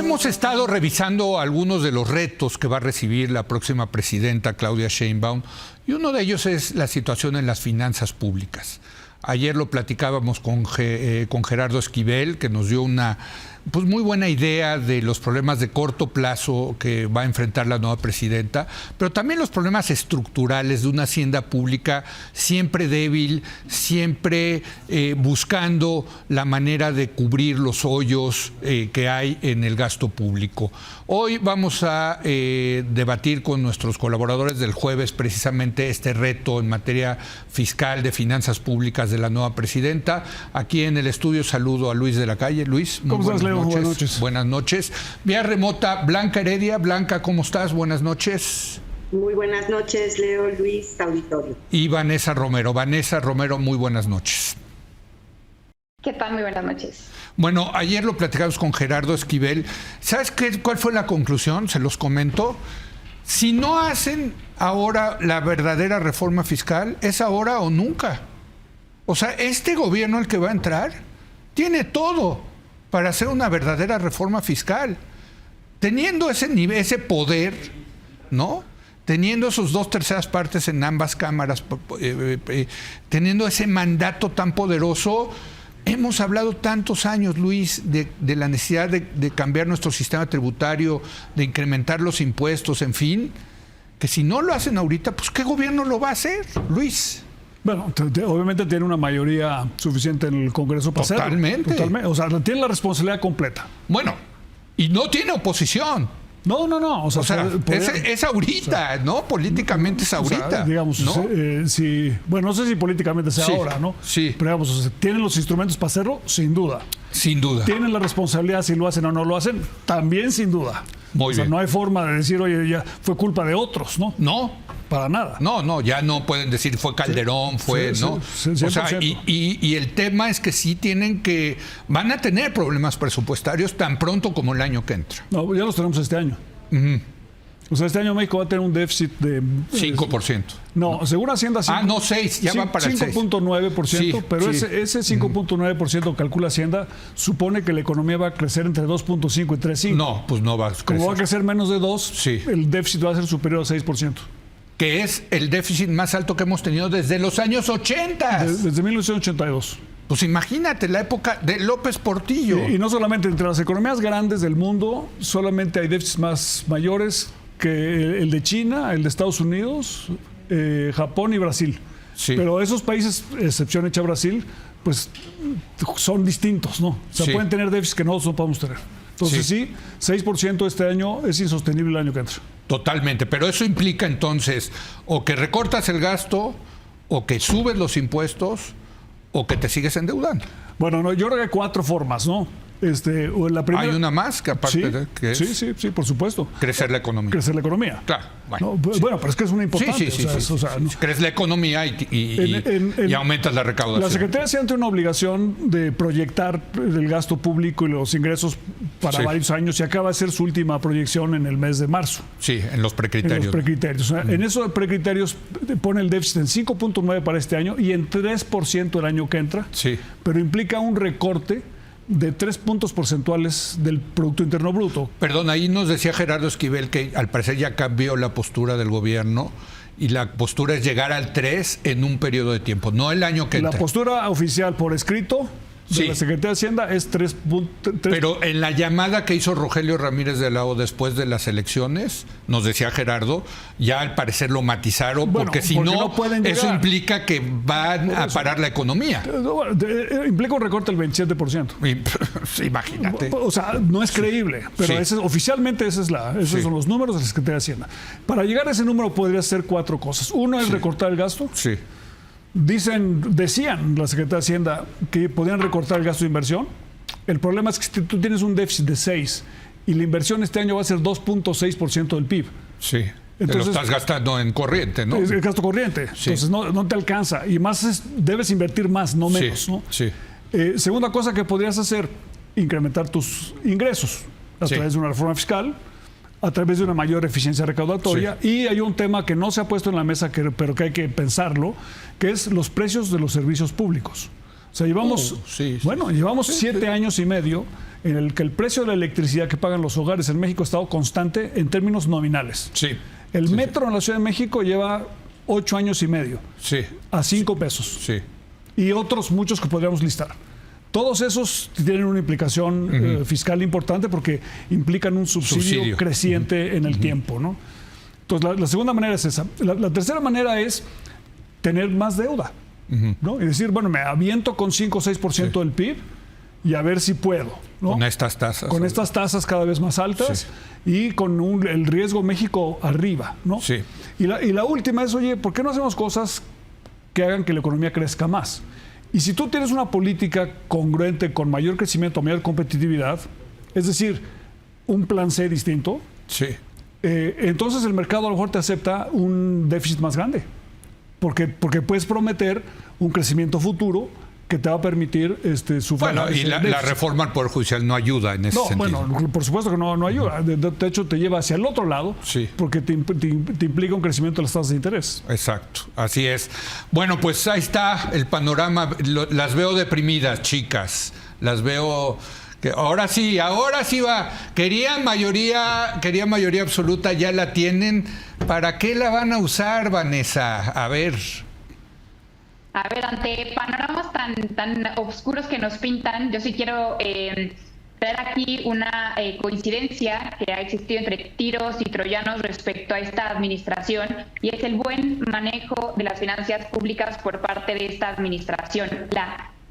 hemos estado revisando algunos de los retos que va a recibir la próxima presidenta Claudia Sheinbaum, y uno de ellos es la situación en las finanzas públicas. Ayer lo platicábamos con Gerardo Esquivel, que nos dio una muy buena idea de los problemas de corto plazo que va a enfrentar la nueva presidenta, pero también los problemas estructurales de una hacienda pública siempre débil, siempre buscando la manera de cubrir los hoyos que hay en el gasto público. Hoy vamos a debatir con nuestros colaboradores del jueves precisamente este reto en materia fiscal de finanzas públicas de la nueva presidenta. Aquí en el estudio saludo a Luis de la Calle. Luis, muy buenas noches. Buenas noches. Buenas noches. Vía remota, Blanca Heredia. Blanca, ¿cómo estás? Buenas noches. Muy buenas noches, Leo, Luis, auditorio. Y Vanessa Romero. Vanessa Romero, muy buenas noches. ¿Qué tal? Muy buenas noches. Bueno, ayer lo platicamos con Gerardo Esquivel. ¿Sabes cuál fue la conclusión? Se los comento. Si no hacen ahora la verdadera reforma fiscal, es ahora o nunca. O sea, este gobierno, el que va a entrar, tiene todo para hacer una verdadera reforma fiscal. Teniendo ese nivel, ese poder, ¿no? Teniendo esos 2/3 partes en ambas cámaras, teniendo ese mandato tan poderoso. Hemos hablado tantos años, Luis, de la necesidad de cambiar nuestro sistema tributario, de incrementar los impuestos, en fin, que si no lo hacen ahorita, pues ¿qué gobierno lo va a hacer, Luis? Bueno, obviamente tiene una mayoría suficiente en el Congreso para hacerlo. Totalmente. O sea, tiene la responsabilidad completa. Bueno, y no tiene oposición. No. O sea es ahorita, ¿no? Políticamente es ahorita. O sea, digamos, ¿no? Bueno, no sé si políticamente sea ahora, ¿no? Sí. Pero digamos, ¿tienen los instrumentos para hacerlo? Sin duda. Sin duda. ¿Tienen la responsabilidad si lo hacen o no lo hacen? También sin duda. Muy bien. No hay forma de decir, oye, ya fue culpa de otros, ¿no? No. Para nada. No, ya no pueden decir fue Calderón, ¿no? Sí, o sea, y el tema es que sí van a tener problemas presupuestarios tan pronto como el año que entra. No, ya los tenemos este año. O sea, este año México va a tener un déficit de 5%. No, según Hacienda 6, ya va para el 5.9%, sí, pero ese 5.9% calcula Hacienda, supone que la economía va a crecer entre 2.5 y 3.5. No, pues no va a crecer. Como va a crecer menos de 2, el déficit va a ser superior a 6%. Que es el déficit más alto que hemos tenido desde los años 80. Desde 1982. Pues imagínate, la época de López Portillo. Y no solamente entre las economías grandes del mundo, solamente hay déficits mayores que el de China, el de Estados Unidos, Japón y Brasil. Sí. Pero esos países, excepción hecha Brasil, pues son distintos, ¿no? O sea, pueden tener déficits que nosotros no podemos tener. Entonces sí, 6% este año es insostenible el año que entra. Totalmente, pero eso implica entonces o que recortas el gasto, o que subes los impuestos, o que te sigues endeudando. Bueno, no, yo creo que hay 4 formas, ¿no? La primera, hay una más que aparte de que es sí, por supuesto. Crecer la economía. Crecer la economía. Claro. Bueno, pero es que es una importante. Crees la economía y aumentas la recaudación. La Secretaría de Hacienda tiene una obligación de proyectar el gasto público y los ingresos para varios años, y acaba de ser su última proyección en el mes de marzo. Sí, en los precriterios. En los precriterios. En esos precriterios pone el déficit en 5.9 para este año y en 3% el año que entra. Sí. Pero implica un recorte de 3 puntos porcentuales del Producto Interno Bruto. Perdón, ahí nos decía Gerardo Esquivel que al parecer ya cambió la postura del gobierno, y la postura es llegar al 3 en un periodo de tiempo, no el año que entra. La postura oficial por escrito de la Secretaría de Hacienda es 3. Pero en la llamada que hizo Rogelio Ramírez de la O después de las elecciones, nos decía Gerardo, ya al parecer lo matizaron, porque si no eso implica que van a parar la economía. Implica un recorte del 27%. Imagínate. O sea, no es creíble, pero oficialmente esos son los números de la Secretaría de Hacienda. Para llegar a ese número podría ser 4 cosas. Uno es recortar el gasto. Sí. Decían la Secretaría de Hacienda que podían recortar el gasto de inversión. El problema es que si tú tienes un déficit de 6 y la inversión este año va a ser 2.6% del PIB. Sí. Entonces, lo estás gastando en corriente, ¿no? Es gasto corriente. Sí. Entonces no te alcanza. Y más debes invertir más, no menos. ¿No? Sí. Segunda cosa que podrías hacer, incrementar tus ingresos a través de una reforma fiscal, a través de una mayor eficiencia recaudatoria. Y hay un tema que no se ha puesto en la mesa, pero que hay que pensarlo, que es los precios de los servicios públicos. O sea, llevamos, llevamos 7 años y medio en el que el precio de la electricidad que pagan los hogares en México ha estado constante en términos nominales. Sí. El metro en la Ciudad de México lleva 8 años y medio a 5 pesos. Sí. Y otros muchos que podríamos listar. Todos esos tienen una implicación fiscal importante porque implican un subsidio creciente en el tiempo, ¿no? Entonces, la segunda manera es esa. La tercera manera es tener más deuda, ¿no? Y decir, bueno, me aviento con 5 o 6% del PIB y a ver si puedo, ¿no? Con estas tasas. Con estas tasas cada vez más altas y con el riesgo México arriba, ¿no? Sí. Y la última es, oye, ¿por qué no hacemos cosas que hagan que la economía crezca más? Y si tú tienes una política congruente con mayor crecimiento, mayor competitividad, es decir, un plan C distinto, entonces el mercado a lo mejor te acepta un déficit más grande. Porque puedes prometer un crecimiento futuro que te va a permitir sufragar. Bueno, y la reforma al Poder Judicial no ayuda en ese sentido. Bueno, por supuesto que no ayuda. De hecho, te lleva hacia el otro lado porque te implica un crecimiento de las tasas de interés. Exacto, así es. Bueno, pues ahí está el panorama. Las veo deprimidas, chicas. Las veo... que ahora sí va. Querían mayoría absoluta, ya la tienen. ¿Para qué la van a usar, Vanessa? A ver, ante panoramas tan oscuros que nos pintan, yo sí quiero traer aquí una coincidencia que ha existido entre tiros y troyanos respecto a esta administración, y es el buen manejo de las finanzas públicas por parte de esta administración.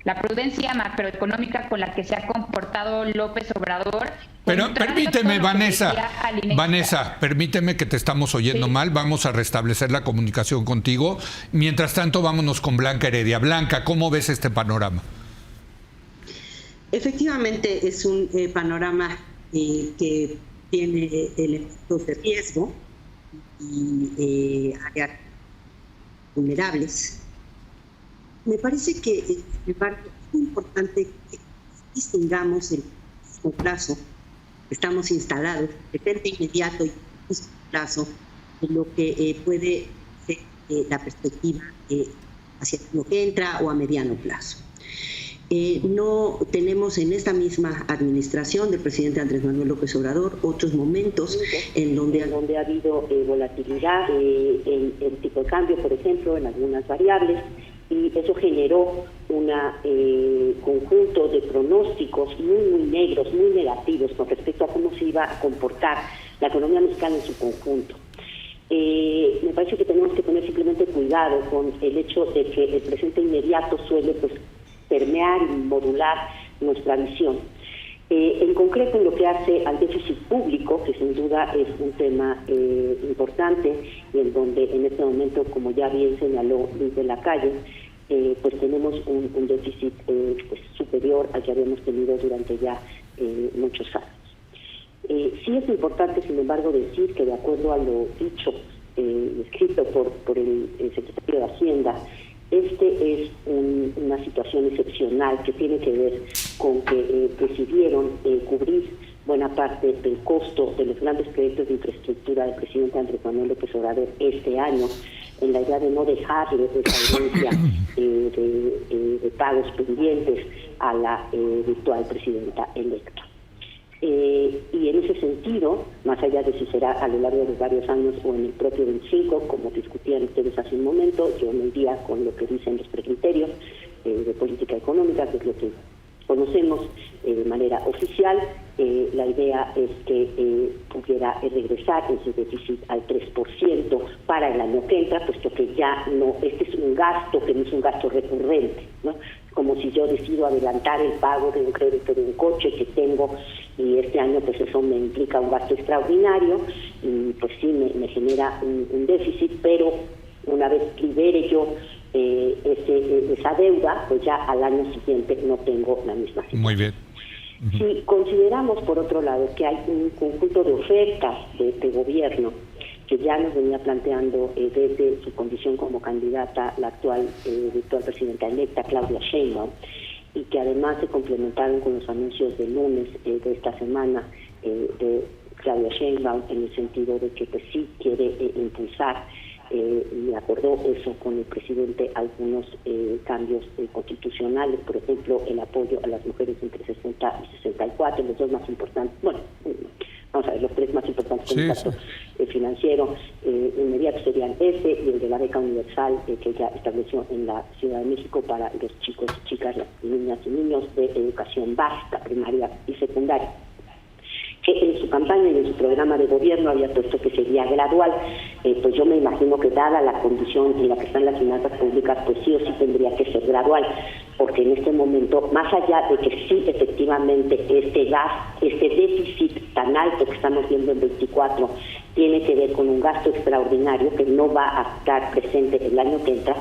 La prudencia macroeconómica con la que se ha comportado López Obrador. Pero permíteme, Vanessa, permíteme, que te estamos oyendo mal. Vamos a restablecer la comunicación contigo. Mientras tanto, vámonos con Blanca Heredia. Blanca, ¿cómo ves este panorama? Efectivamente, es un panorama que tiene elementos de riesgo y áreas vulnerables. Me parece que, sin embargo, es muy importante que distingamos el mismo plazo. Estamos instalados, depende inmediato y mismo plazo de lo que puede ser la perspectiva hacia lo que entra o a mediano plazo. No tenemos en esta misma administración del presidente Andrés Manuel López Obrador otros momentos en donde ha habido volatilidad en el tipo de cambio, por ejemplo, en algunas variables, y eso generó un conjunto de pronósticos muy negros, muy negativos con respecto a cómo se iba a comportar la economía mexicana en su conjunto. Me parece que tenemos que tener simplemente cuidado con el hecho de que el presente inmediato suele permear y modular nuestra visión. En concreto, en lo que hace al déficit público, que sin duda es un tema importante y en donde en este momento, como ya bien señaló Luis de la Calle, pues tenemos un déficit superior al que habíamos tenido durante ya muchos años. Sí es importante, sin embargo, decir que de acuerdo a lo dicho y escrito por el secretario de Hacienda, es una situación excepcional que tiene que ver con que decidieron cubrir buena parte del costo de los grandes proyectos de infraestructura del presidente Andrés Manuel López Obrador este año, en la idea de no dejarle esa herencia de pagos pendientes a la virtual presidenta electa. Y en ese sentido, más allá de si será a lo largo de varios años o en el propio 25, como discutían ustedes hace un momento, yo me iría con lo que dicen los precriterios de política económica, que es lo que conocemos de manera oficial. La idea es que pudiera regresar ese déficit al 3% para el año que entra, puesto que ya no, este es un gasto que no es un gasto recurrente, ¿no? Como si yo decido adelantar el pago de un crédito de un coche que tengo y este año pues eso me implica un gasto extraordinario y pues sí me genera un déficit, pero una vez libere yo esa deuda, pues ya al año siguiente no tengo la misma situación. Muy bien. Si consideramos, por otro lado, que hay un conjunto de ofertas de este gobierno que ya nos venía planteando desde su condición como candidata la actual presidenta electa, Claudia Sheinbaum, y que además se complementaron con los anuncios del lunes de esta semana de Claudia Sheinbaum, en el sentido de que pues sí quiere impulsar y acordó eso con el presidente algunos cambios constitucionales, por ejemplo, el apoyo a las mujeres entre 60 y 64, los dos más importantes, bueno, vamos a ver, los tres más importantes con impacto financiero inmediato serían este y el de la beca universal que ya estableció en la Ciudad de México para los chicos y chicas, las niñas y niños de educación básica, primaria y secundaria, que en su campaña y en su programa de gobierno había puesto que sería gradual. Pues yo me imagino que dada la condición en la que están las finanzas públicas, pues sí o sí tendría que ser gradual, porque en este momento, más allá de que sí efectivamente este déficit tan alto que estamos viendo en 24 tiene que ver con un gasto extraordinario que no va a estar presente el año que entra,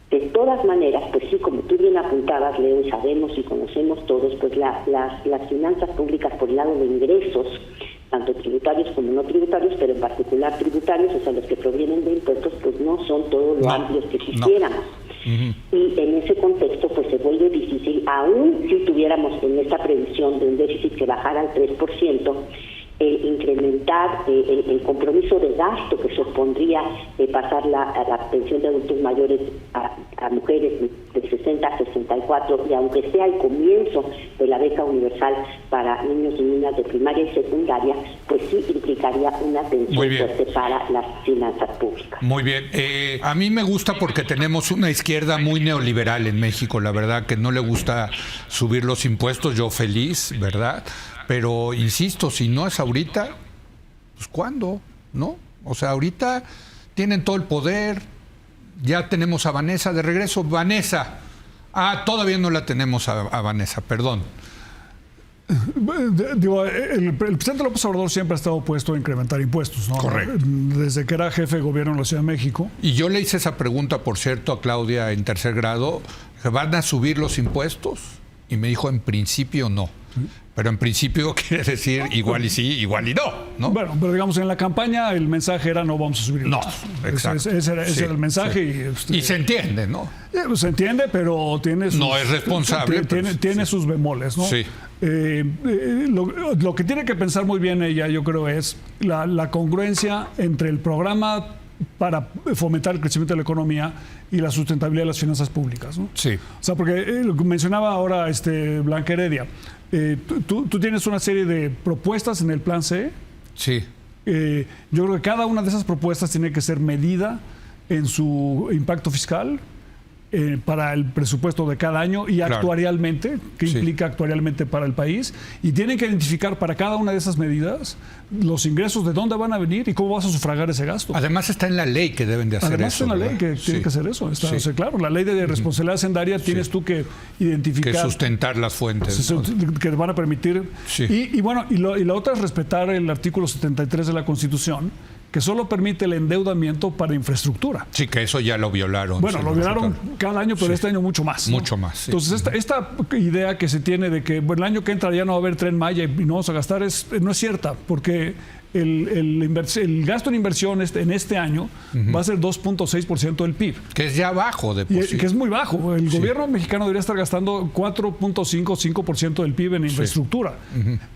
de todas maneras, pues sí, como tú bien apuntabas, Leo, y sabemos y conocemos todos, pues las finanzas públicas por el lado de ingresos, tanto tributarios como no tributarios, pero en particular tributarios, o sea, los que provienen de impuestos, pues no son todos los amplios que quisiéramos. Y en ese contexto, pues se vuelve difícil, aún si tuviéramos en esta previsión de un déficit que bajara al 3%, incrementar el compromiso de gasto que supondría pasar la pensión de adultos mayores a mujeres de 60 a 64, y aunque sea el comienzo de la beca universal para niños y niñas de primaria y secundaria, pues sí implicaría una tensión fuerte para las finanzas públicas. Muy bien. A mí me gusta porque tenemos una izquierda muy neoliberal en México, la verdad, que no le gusta subir los impuestos, yo feliz, ¿verdad? Pero insisto, si no es ahorita, pues ¿cuándo? ¿No? O sea, ahorita tienen todo el poder, ya tenemos a Vanessa de regreso. Vanessa, todavía no la tenemos a Vanessa, perdón. Digo, el presidente López Obrador siempre ha estado opuesto a incrementar impuestos, ¿no? Correcto. Desde que era jefe de gobierno en la Ciudad de México. Y yo le hice esa pregunta, por cierto, a Claudia en tercer grado, ¿van a subir los impuestos? Y me dijo, en principio no. Pero en principio quiere decir igual y sí, igual y no. Bueno, pero digamos, en la campaña el mensaje era no vamos a subir impuestos. No, exacto. Ese era el mensaje. Sí. Y se entiende, ¿no? Se entiende, pero tiene sus... No es responsable. Tiene sus bemoles, ¿no? Sí. Lo que tiene que pensar muy bien ella, yo creo, es la congruencia entre el programa para fomentar el crecimiento de la economía y la sustentabilidad de las finanzas públicas, ¿no? Sí. O sea, porque lo que mencionaba ahora Blanca Heredia, tú tienes una serie de propuestas en el Plan C. Sí. Yo creo que cada una de esas propuestas tiene que ser medida en su impacto fiscal para el presupuesto de cada año y claro. Actuarialmente, que implica actuarialmente para el país, y tienen que identificar para cada una de esas medidas los ingresos, de dónde van a venir y cómo vas a sufragar ese gasto. Además está en la ley que deben de hacer eso. Además está en la ley que tiene que hacer eso. Está, o sea, claro, la ley de responsabilidad hacendaria tienes tú que identificar. Que sustentar las fuentes, ¿no? Que van a permitir. Sí. Y bueno, y la otra es respetar el artículo 73 de la Constitución, que solo permite el endeudamiento para infraestructura. Sí, que eso ya lo violaron. Bueno, lo violaron cada año, pero este año mucho más, ¿no? Mucho más. Sí. Entonces, esta idea que se tiene de que el año que entra ya no va a haber Tren Maya y no vamos a gastar no es cierta, porque el gasto en inversión en este año va a ser 2.6% del PIB. Que es ya bajo de por sí. Que es muy bajo. El gobierno mexicano debería estar gastando 4.5% del PIB en infraestructura.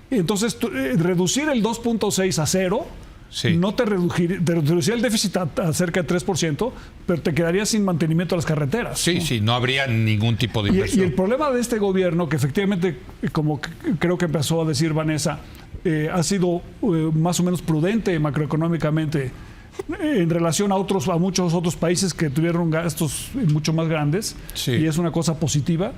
Entonces, reducir el 2.6 a cero. Sí. No te reduciría el déficit a cerca de 3%, pero te quedarías sin mantenimiento de las carreteras. Sí, sí, no habría ningún tipo de inversión. Y el problema de este gobierno, que efectivamente, como creo que empezó a decir Vanessa, ha sido más o menos prudente macroeconómicamente en relación a muchos otros países que tuvieron gastos mucho más grandes, y es una cosa positiva.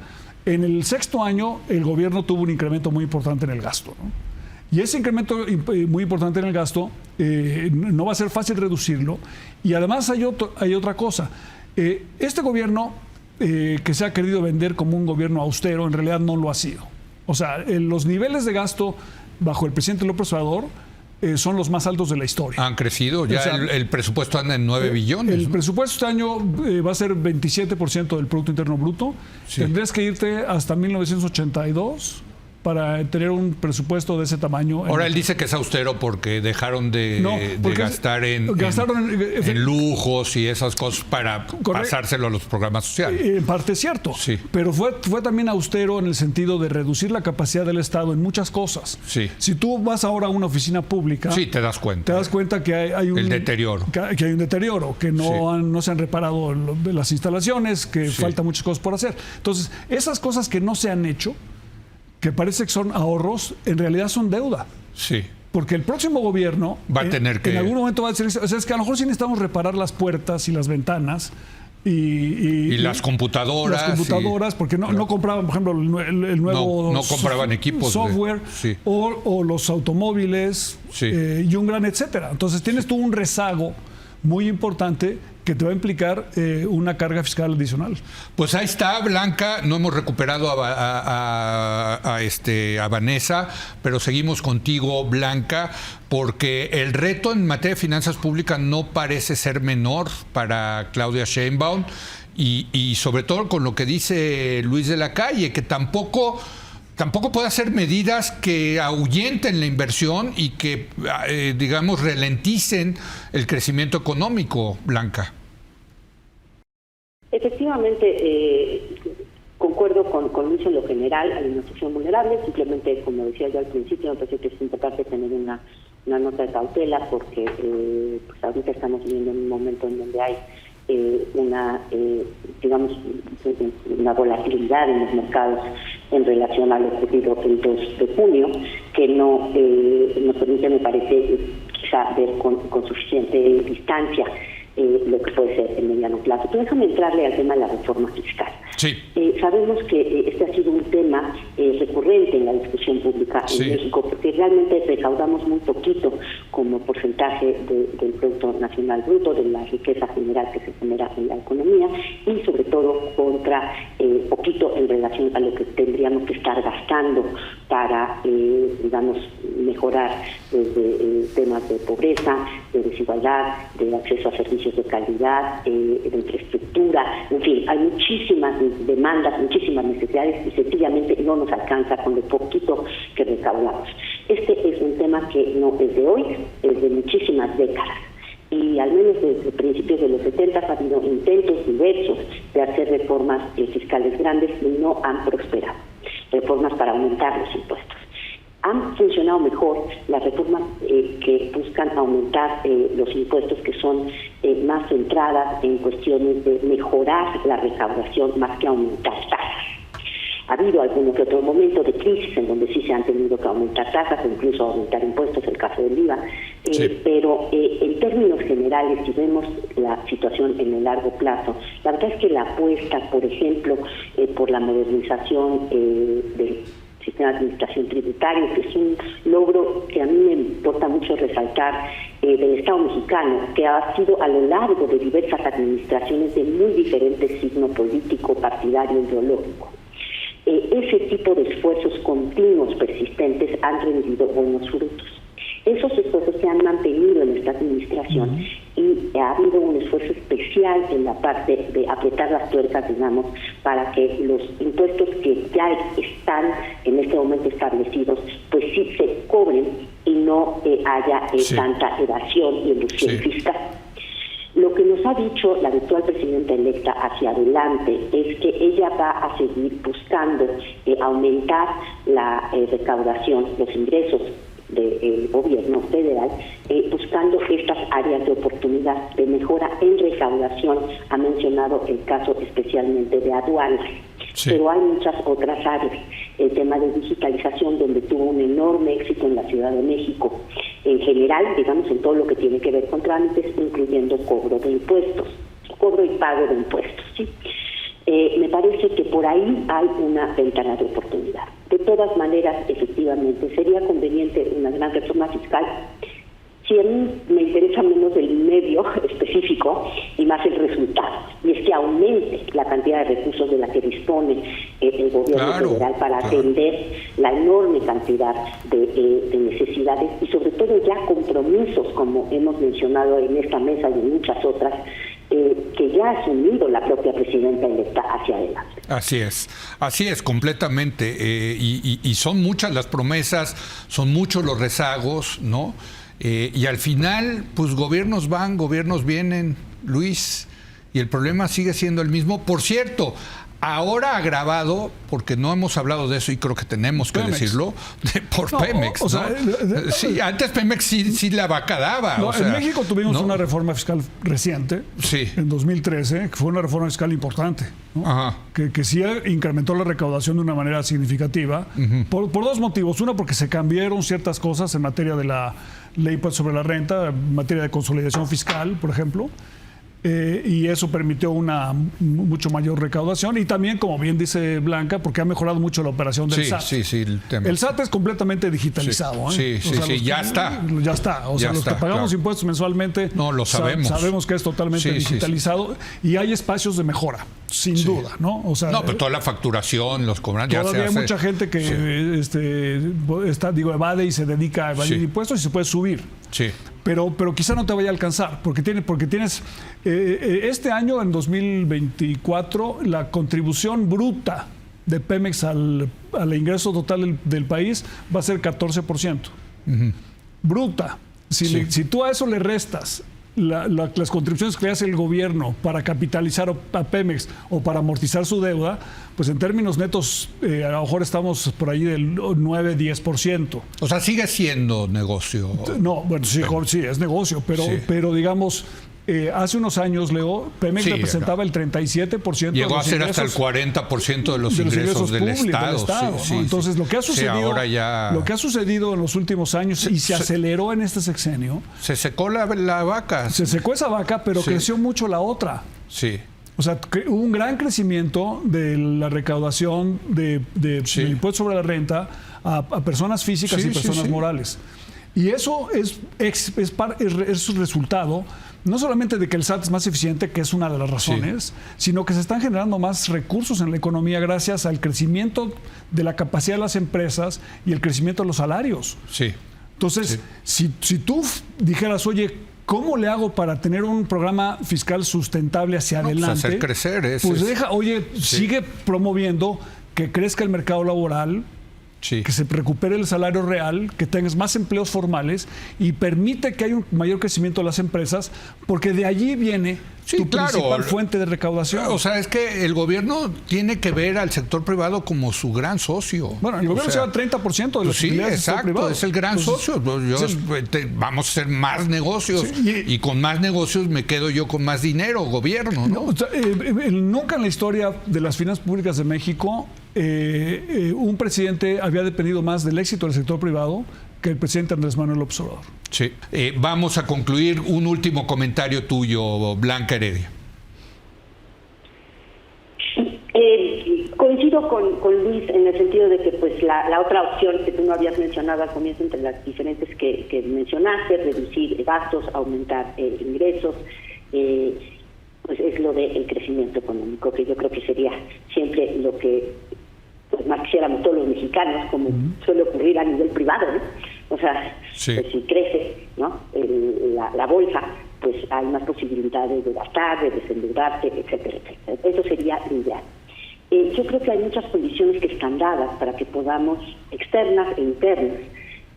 En el sexto año, el gobierno tuvo un incremento muy importante en el gasto, ¿no? Y ese incremento muy importante en el gasto no va a ser fácil reducirlo. Y además hay otra cosa. Este gobierno que se ha querido vender como un gobierno austero, en realidad no lo ha sido. O sea, los niveles de gasto bajo el presidente López Obrador son los más altos de la historia. Han crecido. Ya el presupuesto anda en 9 billones. El presupuesto este año va a ser 27% del Producto Interno Bruto. Sí. Tendrías que irte hasta 1982 para tener un presupuesto de ese tamaño. Ahora él dice que es austero porque dejaron de gastar en lujos y esas cosas para pasárselo a los programas sociales. En parte es cierto, sí. Pero fue también austero en el sentido de reducir la capacidad del Estado en muchas cosas. Sí. Si tú vas ahora a una oficina pública, sí, te das cuenta que hay un deterioro. Que hay un deterioro, que no se han reparado las instalaciones, que faltan muchas cosas por hacer. Entonces, esas cosas que no se han hecho, que parece que son ahorros, en realidad son deuda. Sí. Porque el próximo gobierno va a tener que... En algún momento va a decir, o sea, es que a lo mejor sí necesitamos reparar las puertas y las ventanas y las computadoras. Las computadoras, porque no compraban, por ejemplo, el nuevo no compraban equipos software o los automóviles y un gran etcétera. Entonces tienes tú un rezago muy importante que te va a implicar una carga fiscal adicional. Pues ahí está, Blanca. No hemos recuperado a Vanessa, pero seguimos contigo, Blanca, porque el reto en materia de finanzas públicas no parece ser menor para Claudia Sheinbaum y sobre todo con lo que dice Luis de la Calle, que tampoco puede hacer medidas que ahuyenten la inversión y que, digamos, ralenticen el crecimiento económico, Blanca. Efectivamente, concuerdo con Luis en lo general. Hay una situación vulnerable. Simplemente, como decía yo al principio, me parece que es importante tener una nota de cautela porque pues ahorita estamos viviendo en un momento en donde hay una volatilidad en los mercados en relación a lo ocurrido el 2 de junio, que no nos permite, me parece, quizá ver con suficiente distancia lo que puede ser en mediano plazo. Pero déjame entrarle al tema de la reforma fiscal. Sí. Sabemos que este ha sido un tema recurrente en la discusión pública en México, porque realmente recaudamos muy poquito como porcentaje del Producto Nacional Bruto, de la riqueza general que se genera en la economía, y sobre todo contra poquito en relación a lo que tendríamos que estar gastando para, mejorar desde temas de pobreza, de desigualdad, de acceso a servicios de calidad, de infraestructura, en fin, hay muchísimas demandas, muchísimas necesidades y sencillamente no nos alcanza con lo poquito que recaudamos. Este es un tema que no es de hoy, es de muchísimas décadas. Y al menos desde principios de los 70 ha habido intentos diversos de hacer reformas fiscales grandes y no han prosperado. Reformas para aumentar los impuestos. Han funcionado mejor las reformas que buscan aumentar los impuestos, que son más centradas en cuestiones de mejorar la recaudación más que aumentar tasas. Ha habido algún que otro momento de crisis en donde sí se han tenido que aumentar tasas o incluso aumentar impuestos, el caso del IVA, pero en términos generales, si vemos la situación en el largo plazo, la verdad es que la apuesta, por ejemplo, por la modernización del sistema de administración tributaria, que es un logro que a mí me importa mucho resaltar, del Estado mexicano, que ha sido a lo largo de diversas administraciones de muy diferentes signo político, partidario, ideológico. Ese tipo de esfuerzos continuos, persistentes, han rendido buenos frutos. Esos esfuerzos se han mantenido en esta administración y ha habido un esfuerzo especial en la parte de apretar las tuercas, digamos, para que los impuestos que ya están en este momento establecidos, pues sí se cobren y no haya tanta evasión y elusión fiscal. Lo que nos ha dicho la actual presidenta electa hacia adelante es que ella va a seguir buscando aumentar la recaudación, los ingresos del gobierno federal, buscando estas áreas de oportunidad de mejora en recaudación. Ha mencionado el caso especialmente de aduanas, pero hay muchas otras áreas. El tema de digitalización, donde tuvo un enorme éxito en la Ciudad de México, en general, digamos, en todo lo que tiene que ver con trámites, incluyendo cobro de impuestos, cobro y pago de impuestos, ¿sí? Me parece que por ahí hay una ventana de oportunidad. De todas maneras, efectivamente, sería conveniente una gran reforma fiscal. Si a mí me interesa menos el medio específico y más el resultado, y es que aumente la cantidad de recursos de la que dispone el gobierno federal para atender la enorme cantidad de necesidades y sobre todo ya compromisos, como hemos mencionado en esta mesa y en muchas otras, que ya ha asumido la propia presidenta electa hacia adelante. Así es, completamente. Y son muchas las promesas, son muchos los rezagos, ¿no? Y al final, pues gobiernos van, gobiernos vienen, Luis, y el problema sigue siendo el mismo. Por cierto, ahora agravado, porque no hemos hablado de eso y creo que tenemos que decirlo, por Pemex. O sea, ¿no? Sí, antes Pemex sí la vaca daba. No, o sea, en México tuvimos ¿no? una reforma fiscal reciente, Sí. en 2013, que fue una reforma fiscal importante, ¿no? Ajá. Que sí incrementó la recaudación de una manera significativa, por dos motivos. Uno, porque se cambiaron ciertas cosas en materia de la ley sobre la renta, en materia de consolidación fiscal, por ejemplo. Y eso permitió una mucho mayor recaudación y también, como bien dice Blanca, porque ha mejorado mucho la operación del SAT. Sí, el SAT es completamente digitalizado. Sí, ya está. Ya está. O sea, Ya los está, que pagamos claro. impuestos mensualmente, No, lo sabemos. Sabemos que es totalmente digitalizado y hay espacios de mejora, sin duda, ¿no? O sea, no, pero toda la facturación, los cobrantes. todavía hay mucha gente que evade y se dedica a evadir impuestos y se puede subir. Sí. Pero quizá no te vaya a alcanzar, porque tienes este año, en 2024, la contribución bruta de Pemex al ingreso total del país va a ser 14%. Bruta. Si tú a eso le restas las contribuciones que hace el gobierno para capitalizar a Pemex o para amortizar su deuda, pues en términos netos a lo mejor estamos por ahí del 9-10%. O sea, sigue siendo negocio. No, bueno, sí, es negocio, pero digamos, hace unos años, Leo, Pemex representaba el 37% llegó de los a ser hasta el 40% de los ingresos del Estado. ¿no? Entonces, lo que ha sucedido, lo que ha sucedido en los últimos años y se aceleró en este sexenio. Se secó la vaca. Se secó esa vaca, pero creció mucho la otra. Sí. O sea, hubo un gran crecimiento de la recaudación del impuesto sobre la renta a personas físicas y personas morales. Y eso es resultado no solamente de que el SAT es más eficiente, que es una de las razones, sino que se están generando más recursos en la economía gracias al crecimiento de la capacidad de las empresas y el crecimiento de los salarios. Sí. Entonces, si tú dijeras, oye, ¿cómo le hago para tener un programa fiscal sustentable hacia adelante? Pues hacer crecer. Sigue promoviendo que crezca el mercado laboral, que se recupere el salario real, que tengas más empleos formales y permite que haya un mayor crecimiento de las empresas, porque de allí viene tu principal fuente de recaudación. O sea, es que el gobierno tiene que ver al sector privado como su gran socio. Bueno, el gobierno se da 30% de los utilidades del sector privado. Es el gran socio. Vamos a hacer más negocios y con más negocios me quedo yo con más dinero, gobierno, ¿no? Nunca en la historia de las finanzas públicas de México un presidente había dependido más del éxito del sector privado que el presidente Andrés Manuel López Obrador. Sí. Vamos a concluir un último comentario tuyo, Blanca Heredia. Coincido con Luis en el sentido de que pues la otra opción que tú no habías mencionado al comienzo entre las diferentes que mencionaste, reducir gastos, aumentar ingresos, pues es lo del crecimiento económico, que yo creo que sería siempre lo que pues más quisiéramos todos los mexicanos, como suele ocurrir a nivel privado, ¿no? O sea, pues si crece, ¿no? La bolsa, pues hay más posibilidades de gastar, de desendeudarte, etcétera, etcétera. Eso sería lo ideal. Yo creo que hay muchas condiciones que están dadas para que podamos, externas e internas,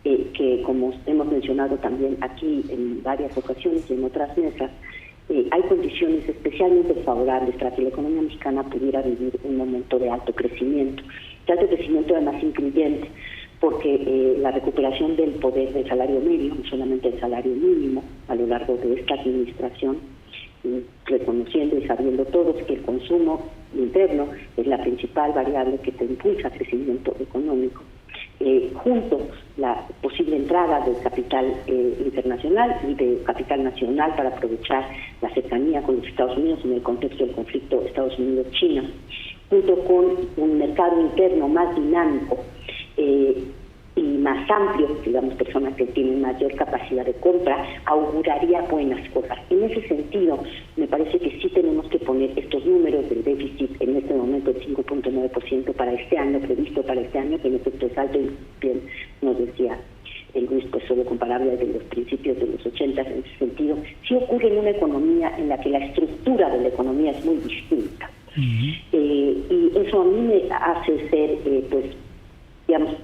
que como hemos mencionado también aquí en varias ocasiones y en otras mesas, hay condiciones especialmente favorables para que la economía mexicana pudiera vivir un momento de alto crecimiento además incluyente, porque la recuperación del poder del salario medio, no solamente el salario mínimo, a lo largo de esta administración, reconociendo y sabiendo todos que el consumo interno es la principal variable que te impulsa al crecimiento económico. Junto la posible entrada del capital internacional y de capital nacional para aprovechar la cercanía con los Estados Unidos en el contexto del conflicto Estados Unidos-China, junto con un mercado interno más dinámico y más amplio, digamos, personas que tienen mayor capacidad de compra, auguraría buenas cosas. En ese sentido, me parece que sí tenemos que poner estos números del déficit en este momento del 5.9% para este año, previsto para este año, que en efecto es alto y bien nos decía el Luis, pues solo comparable de los principios de los 80 en ese sentido. Sí ocurre en una economía en la que la estructura de la economía es muy distinta. Y eso eso a mí me hace ser, pues, digamos,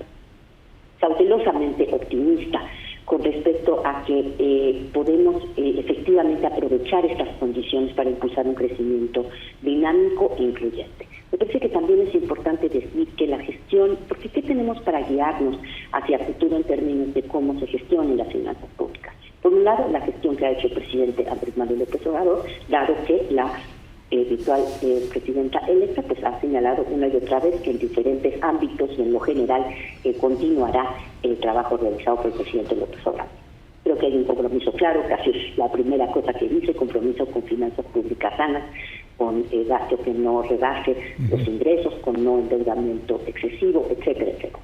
cautelosamente optimista con respecto a que podemos efectivamente aprovechar estas condiciones para impulsar un crecimiento dinámico e incluyente. Me parece que también es importante decir que la gestión, porque ¿qué tenemos para guiarnos hacia el futuro en términos de cómo se gestionen las finanzas públicas? Por un lado, la gestión que ha hecho el presidente Andrés Manuel López Obrador, dado que la virtual presidenta electa pues ha señalado una y otra vez que en diferentes ámbitos y en lo general continuará el trabajo realizado por el presidente López Obrador. Creo que hay un compromiso claro, casi es la primera cosa que dice, compromiso con finanzas públicas sanas, con gasto que no rebase los ingresos, con no endeudamiento excesivo, etcétera, etcétera.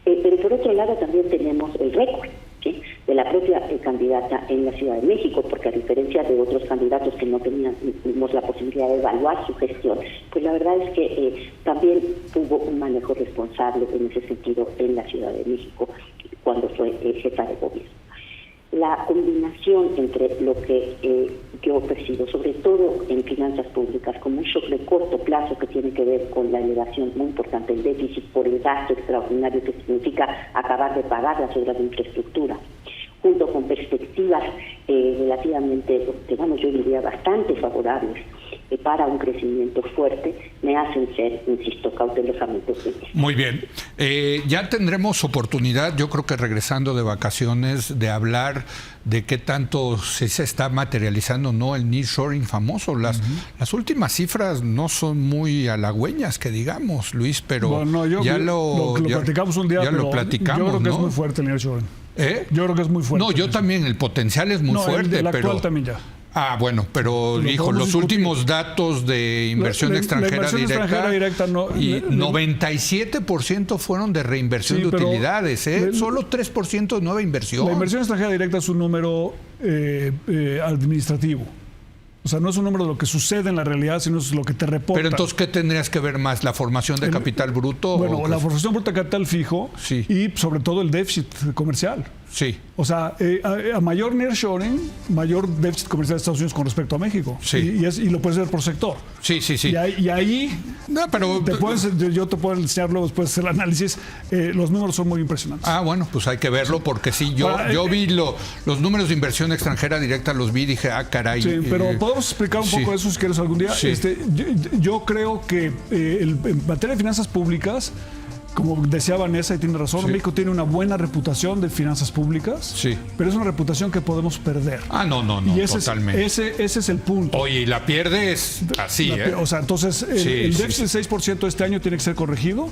Pero por otro lado también tenemos el récord, ¿sí?, de la propia candidata en la Ciudad de México, porque a diferencia de otros candidatos que no tuvimos la posibilidad de evaluar su gestión, pues la verdad es que también tuvo un manejo responsable en ese sentido en la Ciudad de México cuando fue jefa de gobierno. La combinación entre lo que yo percibo, sobre todo en finanzas públicas, como un shock de corto plazo que tiene que ver con la elevación muy importante del déficit por el gasto extraordinario que significa acabar de pagar las obras de infraestructura, junto con perspectivas relativamente, digamos, yo diría bastante favorables para un crecimiento fuerte, me hacen ser, insisto, cautelosamente optimistas. Muy bien. Ya tendremos oportunidad, yo creo que regresando de vacaciones, de hablar de qué tanto se está materializando, ¿no?, el nearshoring famoso. Las últimas cifras no son muy halagüeñas, que digamos, Luis, pero bueno, ya lo platicamos un día, ya pero lo platicamos, yo creo que ¿no?, es muy fuerte el nearshoring. Yo creo que es muy fuerte. No, yo también, el potencial es muy fuerte. El actual pero también ya. Ah, bueno, pero hijo, los últimos datos de inversión extranjera directa no, y 97% fueron de reinversión de utilidades, solo 3% de nueva inversión. La inversión extranjera directa es un número administrativo. O sea, no es un número de lo que sucede en la realidad, sino es lo que te reporta. Pero entonces, ¿qué tendrías que ver más? ¿La formación de capital bruto? Bueno, la formación bruta de capital fijo, sí, y sobre todo el déficit comercial. Sí. O sea, a mayor nearshoring, mayor déficit comercial de Estados Unidos con respecto a México. Sí. Y lo puedes ver por sector. Sí. Y ahí no, pero yo te puedo enseñar luego después el análisis. Los números son muy impresionantes. Ah, bueno, pues hay que verlo porque sí, yo vi los números de inversión extranjera directa, los vi y dije, caray. Sí, pero podemos explicar un poco eso si quieres algún día. Sí. Yo creo que en materia de finanzas públicas, como decía Vanessa, y tiene razón, México tiene una buena reputación de finanzas públicas, pero es una reputación que podemos perder. No, y totalmente. Ese es el punto. Oye, y la pierdes así, O sea, entonces el déficit del 6% este año tiene que ser corregido,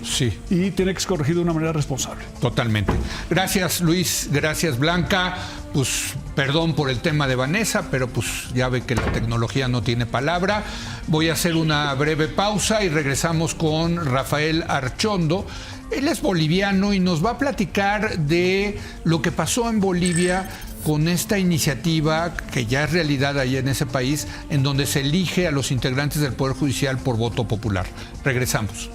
y tiene que ser corregido de una manera responsable. Totalmente. Gracias, Luis. Gracias, Blanca. Pues perdón por el tema de Vanessa, pero pues ya ve que la tecnología no tiene palabra. Voy a hacer una breve pausa y regresamos con Rafael Archondo. Él es boliviano y nos va a platicar de lo que pasó en Bolivia con esta iniciativa que ya es realidad ahí en ese país, en donde se elige a los integrantes del Poder Judicial por voto popular. Regresamos.